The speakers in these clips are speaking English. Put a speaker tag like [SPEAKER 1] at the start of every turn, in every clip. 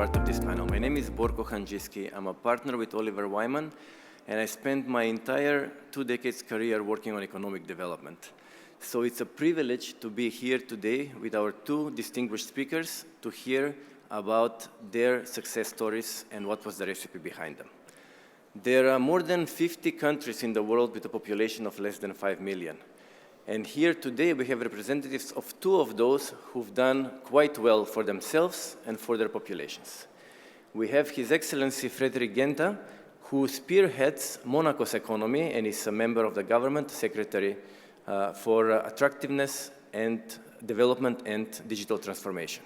[SPEAKER 1] part of this panel. My name is Borko Hanjiski. I'm a partner with Oliver Wyman, and I spent my entire 2 decades career working on economic development. So it's a privilege to be here today with our 2 distinguished speakers to hear about their success stories and what was the recipe behind them. There are more than 50 countries in the world with a population of less than 5 million. And here today we have representatives of 2 of those who've done quite well for themselves and for their populations. We have His Excellency Frédéric Guenta, who spearheads Monaco's economy and is a member of the government, secretary for attractiveness and development and digital transformation.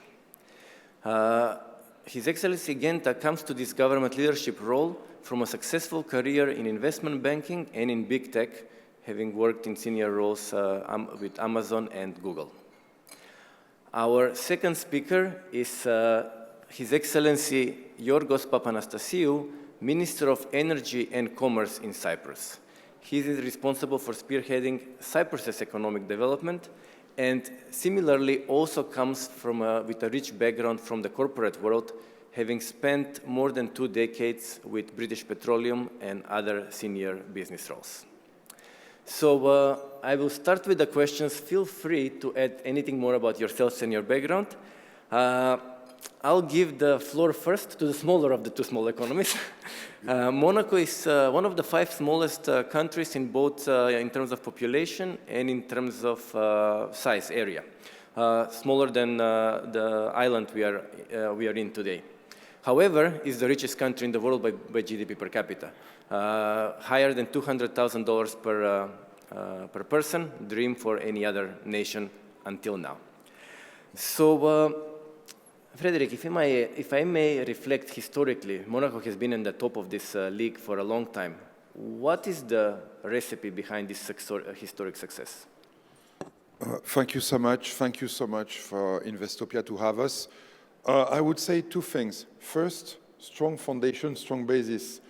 [SPEAKER 1] His Excellency Guenta comes to this government leadership role from a successful career in investment banking and in big tech, having worked in senior roles with Amazon and Google. Our second speaker is His Excellency Yorgos Papanastasiou, Minister of Energy and Commerce in Cyprus. He is responsible for spearheading Cyprus's economic development, and similarly also comes from with a rich background from the corporate world, having spent more than 2 decades with British Petroleum and other senior business roles. So I will start with the questions. Feel free to add anything more about yourselves and your background. I'll give the floor first to the smaller of the 2 small economies. Monaco is one of the 5 smallest countries in both in terms of population and in terms of size area. Smaller than the island we are in today. However, it's the richest country in the world by GDP per capita. Higher than $200,000 per person, dream for any other nation until now. So, Frédéric, if I may reflect historically, Monaco has been in the top of this league for a long time. What is the recipe behind this historic success?
[SPEAKER 2] Thank you so much. Thank you so much for Investopia to have us. I would say 2 things. First, strong foundation, strong basis.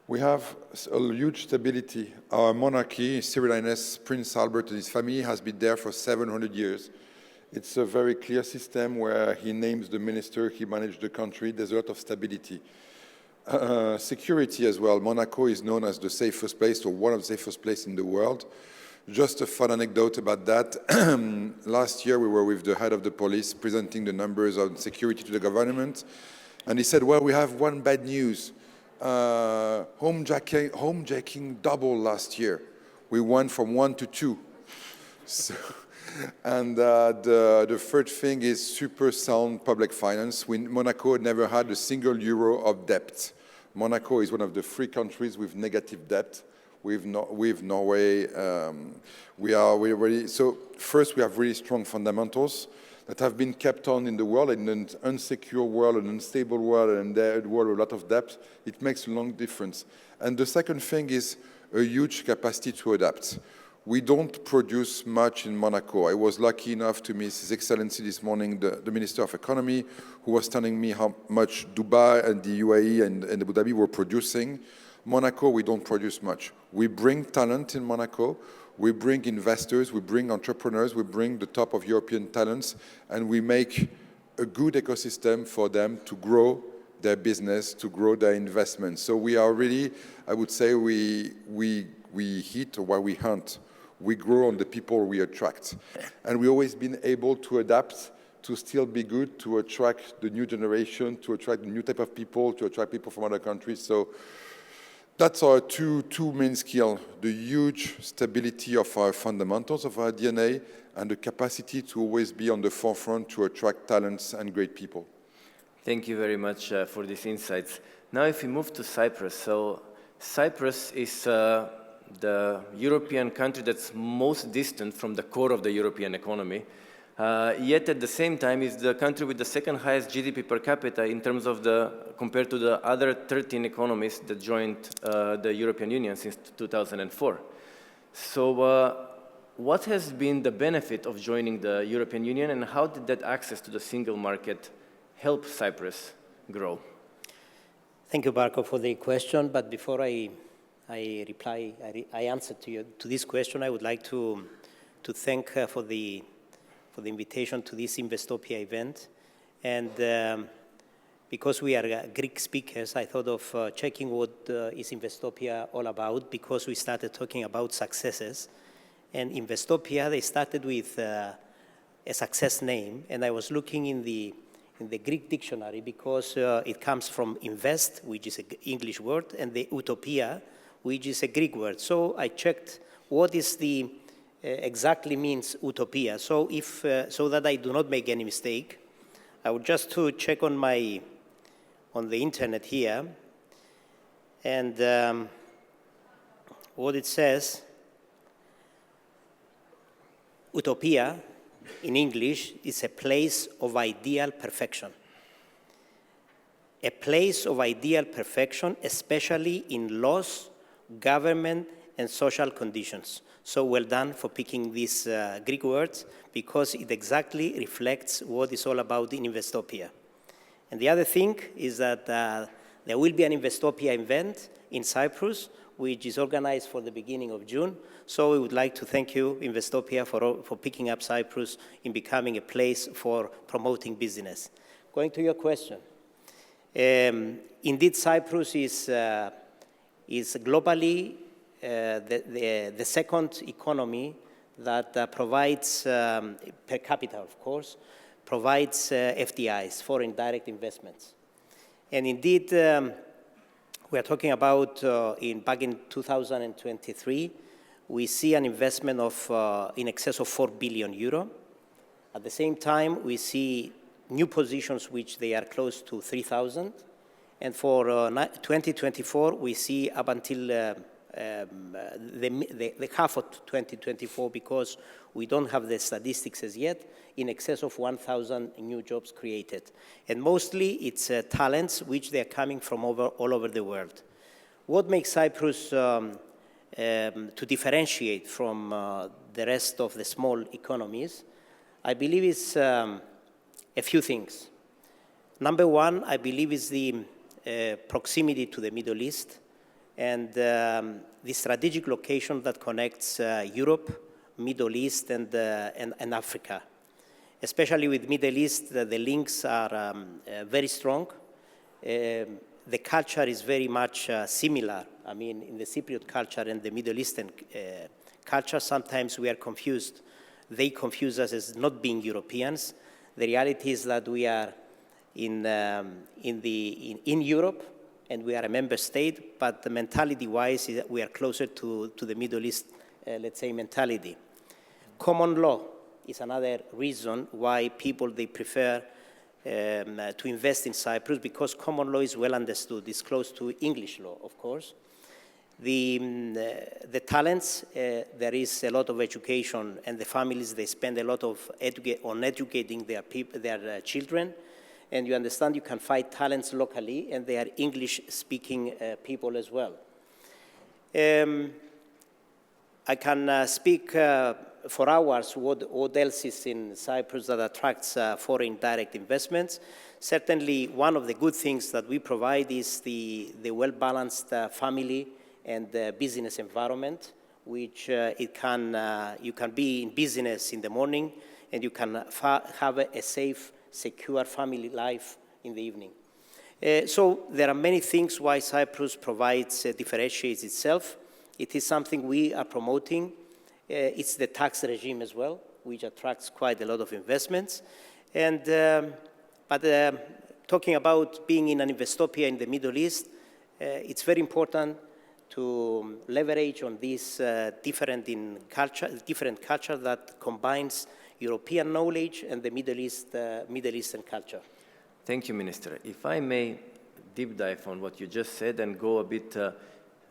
[SPEAKER 2] We have a huge stability. Our monarchy, His Royal Highness Prince Albert and his family, has been there for 700 years. It's a very clear system where he names the minister, he manages the country, there's a lot of stability. Security as well. Monaco is known as the safest place, or one of the safest places in the world. Just a fun anecdote about that. Last year we were with the head of the police presenting the numbers on security to the government, and he said, well, we have one bad news. Homejacking doubled last year. We went from 1 to 2. So, and the third thing is super sound public finance. Monaco never had a single euro of debt. Monaco is one of the 3 countries with negative debt. With Norway, we're ready. So first, we have really strong fundamentals that have been kept on in the world, in an unsecure world, an unstable world, and a world with a lot of debt. It makes a long difference. And the second thing is a huge capacity to adapt. We don't produce much in Monaco. I was lucky enough to meet His Excellency this morning, the Minister of Economy, who was telling me how much Dubai and the UAE and Abu Dhabi were producing. Monaco, we don't produce much. We bring talent in Monaco. We bring investors, we bring entrepreneurs, we bring the top of European talents, and we make a good ecosystem for them to grow their business, to grow their investments. So we are really, I would say, we hit while we hunt. We grow on the people we attract. And we've always been able to adapt, to still be good, to attract the new generation, to attract the new type of people, to attract people from other countries. So that's our two main skills, the huge stability of our fundamentals, of our DNA, and the capacity to always be on the forefront to attract talents and great people.
[SPEAKER 1] Thank you very much for these insights. Now if we move to Cyprus, so Cyprus is the European country that's most distant from the core of the European economy. Yet at the same time is the country with the 2nd highest GDP per capita in terms of compared to the other 13 economies that joined the European Union since 2004. So what has been the benefit of joining the European Union, and how did that access to the single market help Cyprus grow?
[SPEAKER 3] Thank you, Barco, for the question. But before I answer to this question, I would like to thank for the invitation to this Investopia event. And because we are Greek speakers, I thought of checking what is Investopia all about, because we started talking about successes. And Investopia, they started with a success name, and I was looking in the Greek dictionary because it comes from invest, which is an English word, and the utopia, which is a Greek word. So I checked what is the exactly means utopia. So so that I do not make any mistake, I would just to check on the internet here, and what it says. Utopia, in English, is a place of ideal perfection. A place of ideal perfection, especially in laws, government, and social conditions. So well done for picking these Greek words, because it exactly reflects what it's all about in Investopia. And the other thing is that there will be an Investopia event in Cyprus, which is organized for the beginning of June. So we would like to thank you, Investopia, for picking up Cyprus in becoming a place for promoting business. Going to your question. Indeed, Cyprus is globally the second economy that provides, per capita, of course, provides FDIs, foreign direct investments. And indeed, we are talking about back in 2023, we see an investment of in excess of 4 billion euro. At the same time, we see new positions which they are close to 3,000. And for 2024, we see up until the half of 2024, because we don't have the statistics as yet, in excess of 1,000 new jobs created. And mostly it's talents which they are coming from all over the world. What makes Cyprus to differentiate from the rest of the small economies, I believe is a few things. Number one, I believe is the proximity to the Middle East and the strategic location that connects Europe, Middle East, and Africa. Especially with Middle East, the links are very strong. The culture is very much similar. I mean, in the Cypriot culture and the Middle Eastern culture, sometimes we are confused. They confuse us as not being Europeans. The reality is that we are in Europe, and we are a member state, but the mentality-wise, we are closer to the Middle East, let's say, mentality. Common law is another reason why people, they prefer to invest in Cyprus, because common law is well understood. It's close to English law, of course. The talents, there is a lot of education, and the families, they spend a lot of on educating their children. And you understand you can find talents locally, and they are English-speaking people as well. I can speak for hours what else is in Cyprus that attracts foreign direct investments. Certainly, one of the good things that we provide is the well-balanced family and business environment, which you can be in business in the morning, and you can have a safe, secure family life in the evening. So there are many things why Cyprus differentiates itself. It is something we are promoting. It's the tax regime as well, which attracts quite a lot of investments. But talking about being in an Investopia in the Middle East, it's very important to leverage on this different culture that combines European knowledge and the Middle Eastern culture.
[SPEAKER 1] Thank you, Minister. If I may deep dive on what you just said and go a bit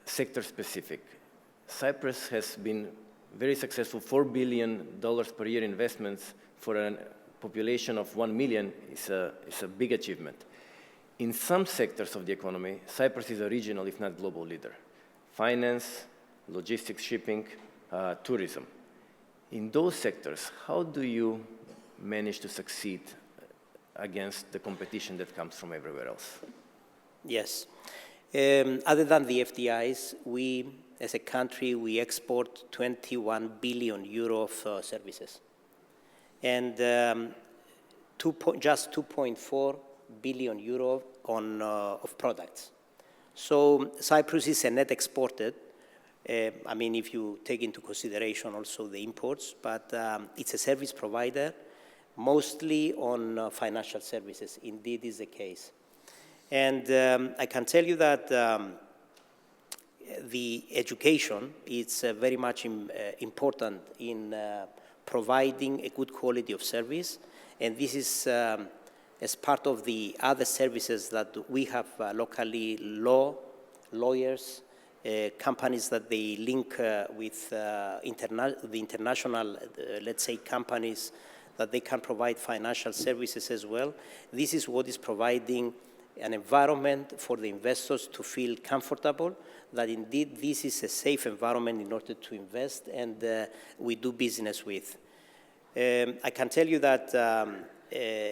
[SPEAKER 1] sector-specific. Cyprus has been very successful, $4 billion per year investments for a population of 1 million is a big achievement. In some sectors of the economy, Cyprus is a regional, if not global leader. Finance, logistics, shipping, tourism. In those sectors, how do you manage to succeed against the competition that comes from everywhere else?
[SPEAKER 3] Yes. Other than the FDIs, we, as a country, we export 21 billion euro of services. And just 2.4 billion euro of products. So Cyprus is a net exporter. I mean, if you take into consideration also the imports, but it's a service provider, mostly on financial services. Indeed is the case. And I can tell you that the education is very much important in providing a good quality of service. And this is as part of the other services that we have locally, lawyers, companies that they link with the international, let's say, companies that they can provide financial services as well. This is what is providing an environment for the investors to feel comfortable that indeed this is a safe environment in order to invest and we do business with. I can tell you that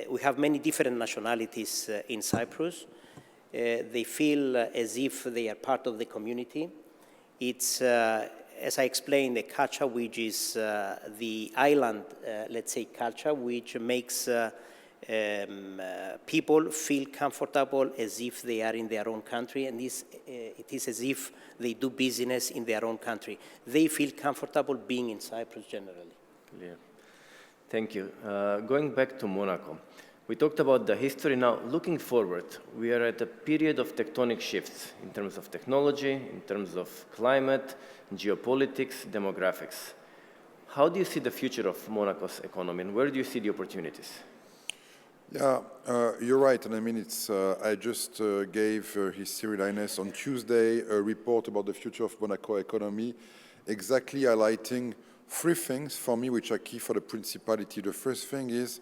[SPEAKER 3] we have many different nationalities in Cyprus. They feel as if they are part of the community. It's, as I explained, the culture which is the island, let's say, culture, which makes people feel comfortable as if they are in their own country, and it is as if they do business in their own country. They feel comfortable being in Cyprus generally.
[SPEAKER 1] Clear. Thank you. Going back to Monaco, we talked about the history. Now, looking forward, we are at a period of tectonic shifts in terms of technology, in terms of climate, geopolitics, demographics. How do you see the future of Monaco's economy, and where do you see the opportunities?
[SPEAKER 2] Yeah, you're right, and I mean, I just gave His Cyril Highness on Tuesday a report about the future of Monaco economy, exactly highlighting three things for me which are key for the Principality. The first thing is,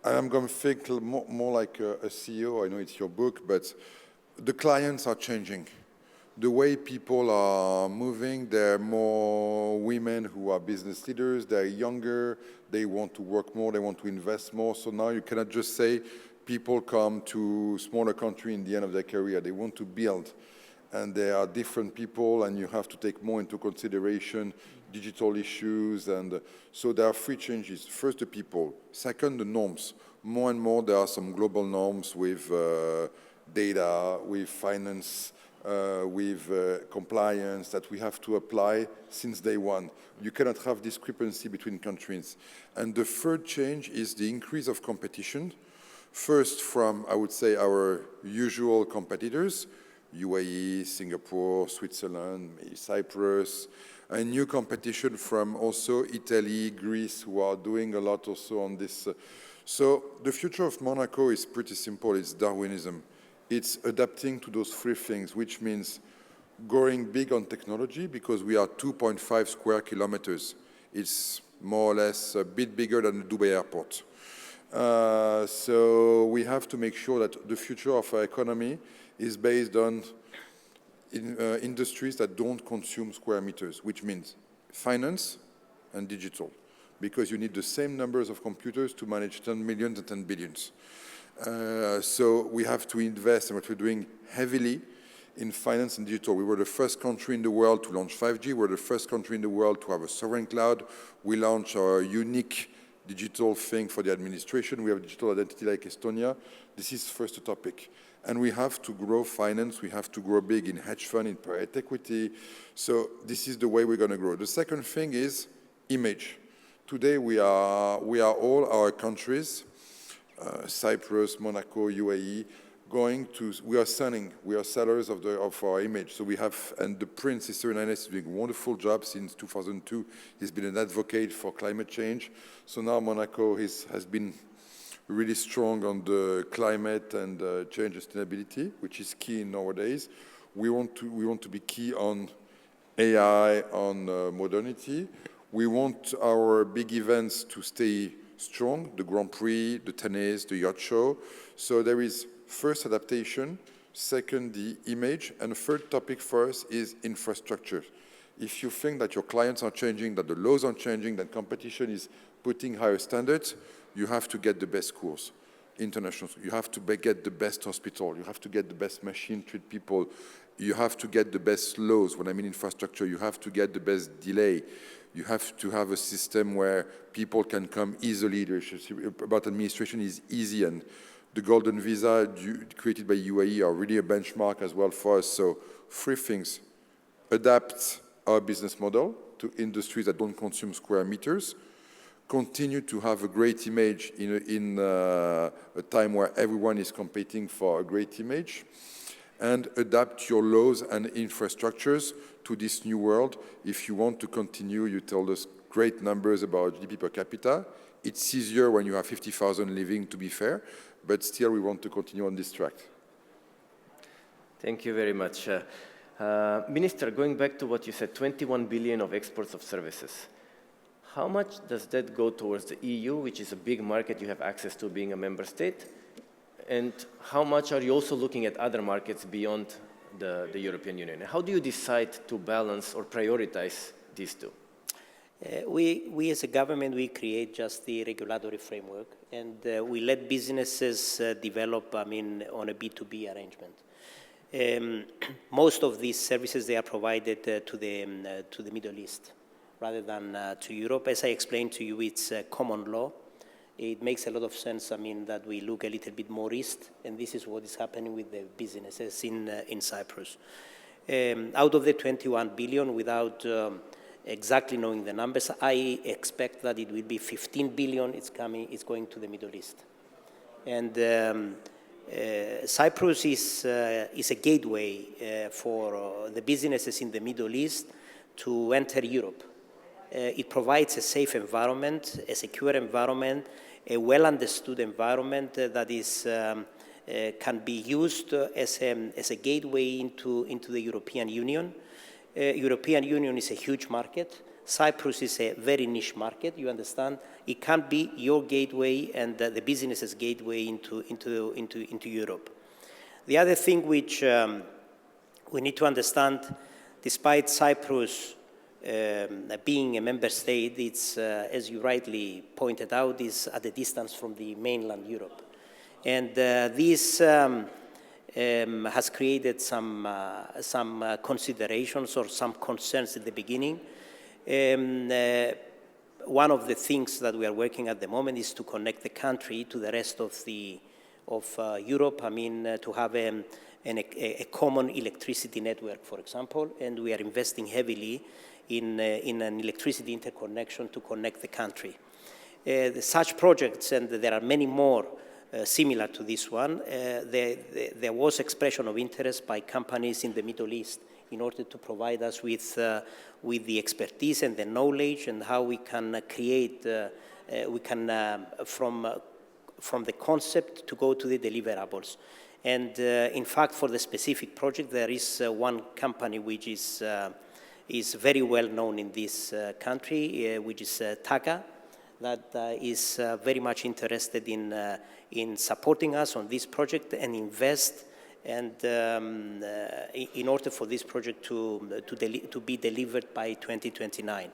[SPEAKER 2] I'm going to think more like a CEO, I know it's your book, but the clients are changing. The way people are moving, there are more women who are business leaders, they're younger, they want to work more, they want to invest more. So now you cannot just say people come to smaller country in the end of their career. They want to build. And there are different people, and you have to take more into consideration digital issues. And so there are three changes. First, the people. Second, the norms. More and more, there are some global norms with data, with finance, with compliance that we have to apply since day one. You cannot have discrepancy between countries. And the third change is the increase of competition. First from, I would say, our usual competitors, UAE, Singapore, Switzerland, Cyprus, and new competition from also Italy, Greece, who are doing a lot also on this. So the future of Monaco is pretty simple. It's Darwinism. It's adapting to those three things, which means going big on technology because we are 2.5 square kilometers. It's more or less a bit bigger than the Dubai airport. So we have to make sure that the future of our economy is based on industries that don't consume square meters, which means finance and digital, because you need the same numbers of computers to manage 10 millions and 10 billions. So we have to invest, and what we're doing heavily in finance and digital. We were the first country in the world to launch 5G. We're the first country in the world to have a sovereign cloud. We launched our unique digital thing for the administration. We have a digital identity like Estonia. This is first topic. And we have to grow finance. We have to grow big in hedge fund, in private equity. So this is the way we're going to grow. The second thing is image. Today we are all our countries, Cyprus, Monaco, UAE, we are sellers of our image. So we have, and the Prince, His Cyril Highness, is doing a wonderful job since 2002. He's been an advocate for climate change. So now Monaco has been really strong on the climate and change and sustainability, which is key nowadays. We want to be key on AI, on modernity. We want our big events to stay strong, the Grand Prix, the tennis, the yacht show. So there is first adaptation, second the image, and the third topic for us is infrastructure. If you think that your clients are changing, that the laws are changing, that competition is putting higher standards, you have to get the best schools, international. You have to get the best hospital. You have to get the best machine, treat people. You have to get the best laws. When I mean infrastructure, you have to get the best delay. You have to have a system where people can come easily. The issue about administration is easy, and The golden visa created by UAE are really a benchmark as well for us. So 3 things: adapt our business model to industries that don't consume square meters, continue to have a great image in a time where everyone is competing for a great image, and adapt your laws and infrastructures to this new world. If you want to continue, you told us great numbers about GDP per capita. It's easier when you have 50,000 living, to be fair, but still we want to continue on this track.
[SPEAKER 1] Thank you very much. Minister, going back to what you said, 21 billion of exports of services. How much does that go towards the EU, which is a big market you have access to being a member state? And how much are you also looking at other markets beyond the European Union? How do you decide to balance or prioritize these two?
[SPEAKER 3] We as a government, we create just the regulatory framework, and we let businesses develop, on a B2B arrangement. Most of these services, they are provided to the Middle East rather than to Europe. As I explained to you, it's common law. It makes a lot of sense, that we look a little bit more east, and this is what is happening with the businesses in Cyprus. Out of the 21 billion, without exactly knowing the numbers, I expect that it will be 15 billion. It's going to the Middle East, and Cyprus is a gateway for the businesses in the Middle East to enter Europe. It provides a safe environment, a secure environment, a well-understood environment that is can be used as a gateway into the European Union. European Union is a huge market. Cyprus is a very niche market, you understand. It can be your gateway and the business's gateway into Europe. The other thing which we need to understand, despite Cyprus being a member state, it's, as you rightly pointed out, is at a distance from the mainland Europe. And this has created some considerations or some concerns at the beginning. One of the things that we are working at the moment is to connect the country to the rest of Europe. To have a common electricity network, for example, and we are investing heavily in an electricity interconnection to connect the country. Such projects, and there are many more similar to this one, there was expression of interest by companies in the Middle East in order to provide us with the expertise and the knowledge and how we can create, from the concept to go to the deliverables. And in fact, for the specific project, there is one company which is very well known in this country, which is TACA, that is very much interested in supporting us on this project and invest, and in order for this project to be delivered by 2029.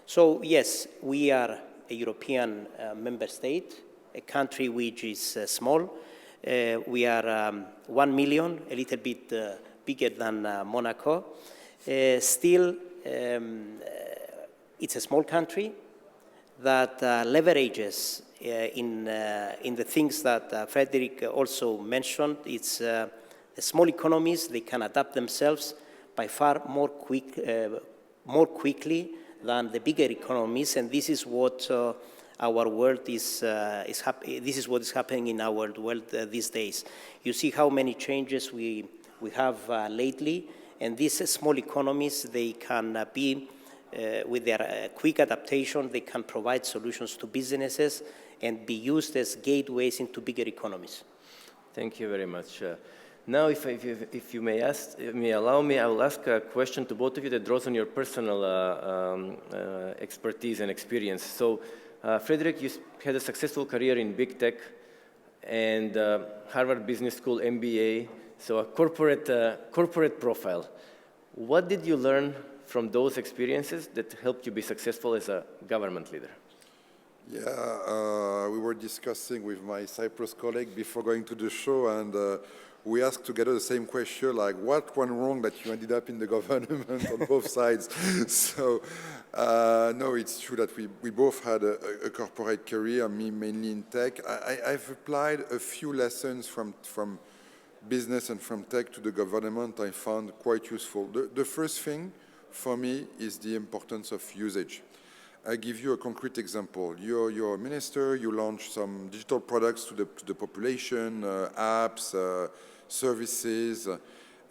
[SPEAKER 3] So yes, we are a European member state, a country which is small. We are 1 million, a little bit bigger than Monaco. Still, it's a small country that leverages in the things that Frederick also mentioned. It's the small economies, they can adapt themselves by far more quickly than the bigger economies, and this is what our world this is what is happening in our world these days. You see how many changes we have lately, and these small economies, they can be with their quick adaptation, they can provide solutions to businesses and be used as gateways into bigger economies.
[SPEAKER 1] Thank you very much. Now, if you may allow me, I will ask a question to both of you that draws on your personal expertise and experience. So, Frederick, you had a successful career in big tech and Harvard Business School MBA, so a corporate profile. What did you learn from those experiences that helped you be successful as a government leader?
[SPEAKER 2] Yeah, we were discussing with my Cyprus colleague before going to the show, and we asked together the same question, like what went wrong that you ended up in the government on both sides? So, no, it's true that we both had a corporate career, me mainly in tech. I've applied a few lessons from business and from tech to the government I found quite useful. The first thing for me is the importance of usage. I give you a concrete example. You're a minister, you launch some digital products to the population, apps, services,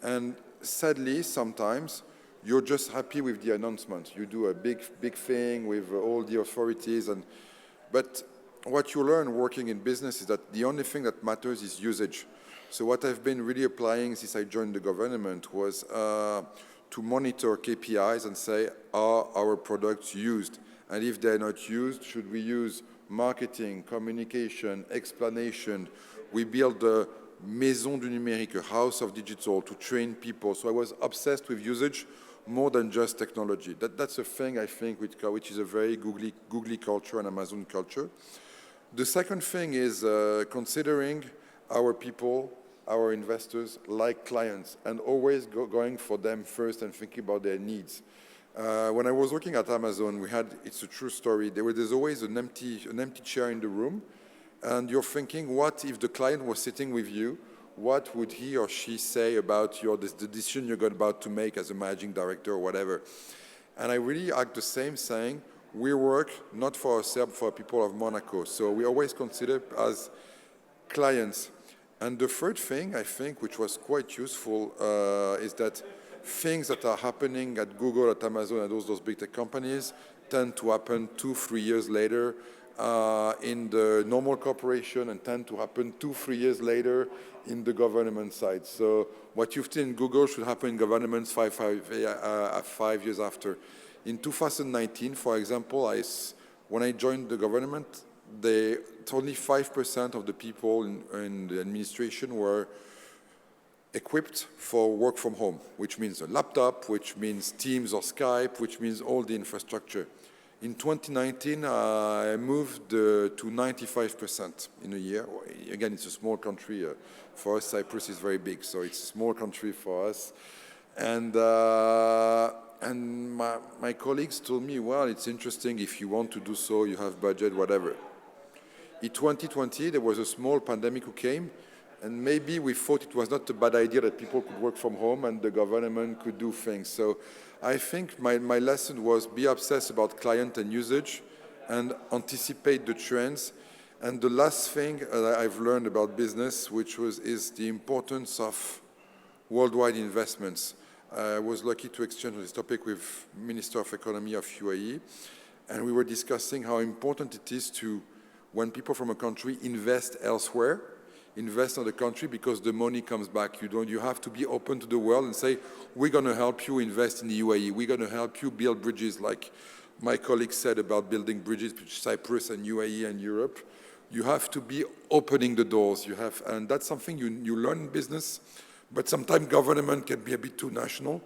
[SPEAKER 2] and sadly, sometimes, you're just happy with the announcement. You do a big thing with all the authorities, but what you learn working in business is that the only thing that matters is usage. So what I've been really applying since I joined the government was to monitor KPIs and say, are our products used? And if they're not used, should we use marketing, communication, explanation? We built the Maison du Numérique, a house of digital, to train people. So I was obsessed with usage more than just technology. That's a thing, I think, which is a very googly culture and Amazon culture. The second thing is considering our people, our investors, like clients, and always going for them first and thinking about their needs. When I was working at Amazon, it's a true story, there's always an empty chair in the room, and you're thinking, what if the client was sitting with you? What would he or she say about the decision you're about to make as a managing director or whatever? And I really act the same, saying, we work not for ourselves, for people of Monaco. So we always consider as clients. And the third thing, I think, which was quite useful, is that things that are happening at Google, at Amazon, and those big tech companies tend to happen 2-3 years later in the normal corporation, and tend to happen 2-3 years later in the government side. So what you've seen in Google should happen in governments 5 years after. In 2019, for example, when I joined the government, only 5% of the people in the administration were equipped for work from home, which means a laptop, which means Teams or Skype, which means all the infrastructure. In 2019, I moved to 95% in a year. Again, it's a small country. For us, Cyprus is very big, so it's a small country for us. And my colleagues told me, well, it's interesting, if you want to do so, you have budget, whatever. In 2020, there was a small pandemic who came, and maybe we thought it was not a bad idea that people could work from home and the government could do things. So I think my lesson was be obsessed about client and usage and anticipate the trends. And the last thing that I've learned about business, is the importance of worldwide investments. I was lucky to exchange this topic with Minister of Economy of UAE, and we were discussing how important it is to, when people from a country invest elsewhere, invest in the country, because the money comes back. You have to be open to the world and say, we're going to help you invest in the UAE. We're going to help you build bridges, like my colleague said about building bridges between Cyprus and UAE and Europe. You have to be opening the doors. And that's something you learn in business, but sometimes government can be a bit too national.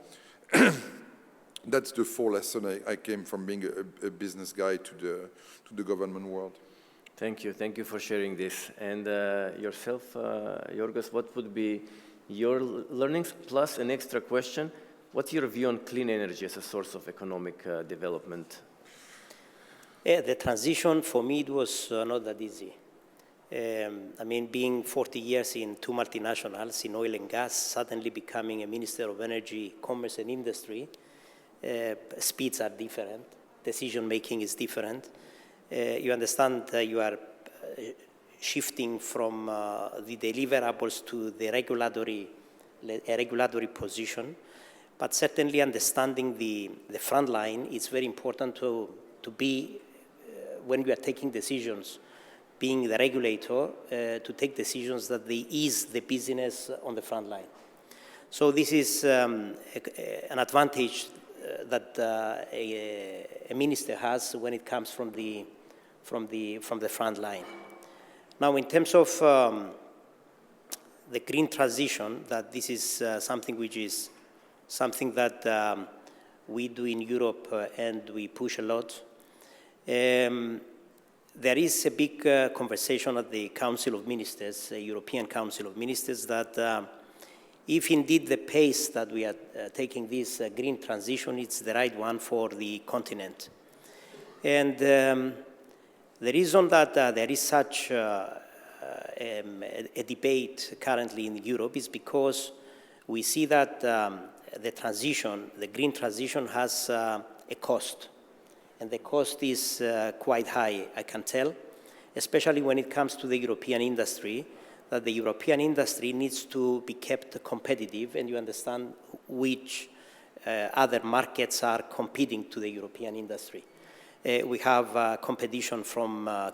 [SPEAKER 2] That's the full lesson I came from being a business guy to the government world.
[SPEAKER 1] Thank you for sharing this. And yourself, Yorgos, what would be your learnings? Plus an extra question, what's your view on clean energy as a source of economic development?
[SPEAKER 3] Yeah, the transition for me, it was not that easy. I mean, being 40 years in 2 multinationals in oil and gas, suddenly becoming a Minister of Energy, Commerce and Industry, speeds are different, decision-making is different. You understand you are shifting from the deliverables to the regulatory position, but certainly understanding the front line is very important to be, when you are taking decisions, being the regulator, to take decisions that they ease the business on the front line. So this is an advantage that a minister has when it comes from the front line. Now, in terms of the green transition, that this is something that we do in Europe and we push a lot. There is a big conversation at the Council of Ministers, the European Council of Ministers, that if indeed the pace that we are taking this green transition, it's the right one for the continent. And the reason that there is such a debate currently in Europe is because we see that the green transition has a cost. And the cost is quite high, I can tell, especially when it comes to the European industry, that the European industry needs to be kept competitive, and you understand which other markets are competing to the European industry. We have competition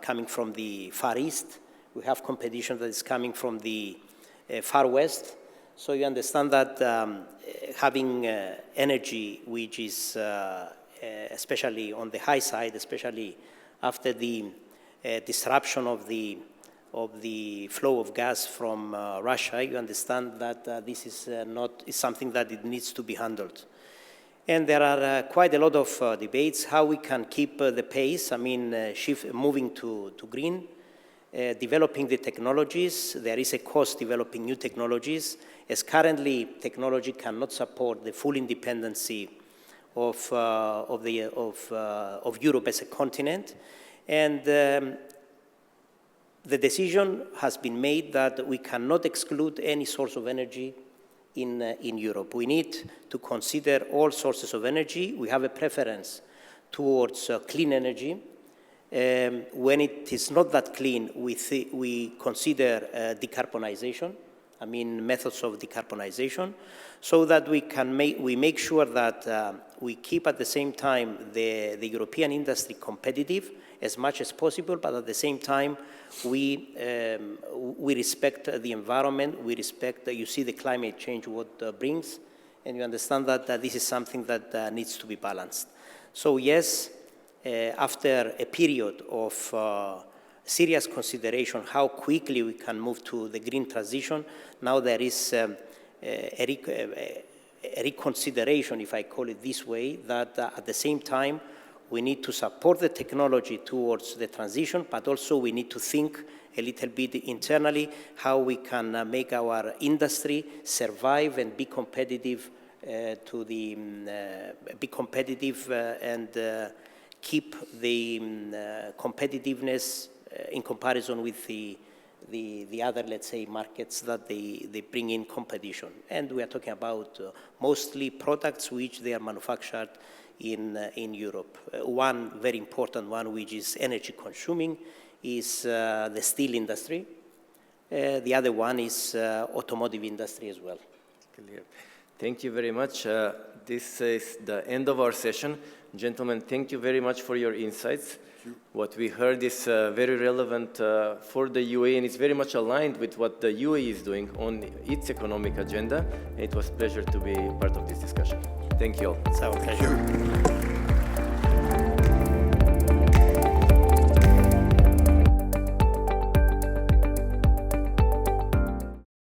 [SPEAKER 3] coming from the Far East. We have competition that is coming from the Far West. So you understand that having energy which is especially on the high side, especially after the disruption of the flow of gas from Russia, you understand that this is something that it needs to be handled. And there are quite a lot of debates how we can keep the pace. I mean, moving to green, developing the technologies. There is a cost developing new technologies, as currently technology cannot support the full independency of Europe as a continent. And the decision has been made that we cannot exclude any source of energy in Europe. We need to consider all sources of energy. We have a preference towards clean energy. When it is not that clean, we consider decarbonization, I mean methods of decarbonization, so that we make sure that we keep at the same time the European industry competitive as much as possible, but at the same time we respect the environment, we respect, you see the climate change what brings, and you understand that this is something that needs to be balanced. So yes, after a period of serious consideration how quickly we can move to the green transition, now there is a reconsideration, if I call it this way, that at the same time we need to support the technology towards the transition, but also we need to think a little bit internally how we can make our industry survive and be competitive and keep the competitiveness in comparison with the other, let's say, markets that they bring in competition. And we are talking about mostly products which they are manufactured in Europe. One very important one, which is energy consuming, is the steel industry. The other one is automotive industry as well.
[SPEAKER 1] Clear. Thank you very much. This is the end of our session. Gentlemen, thank you very much for your insights. What we heard is very relevant for the UAE, and it's very much aligned with what the UAE is doing on its economic agenda. It was a pleasure to be part of this discussion. Thank you all.
[SPEAKER 3] It's our pleasure.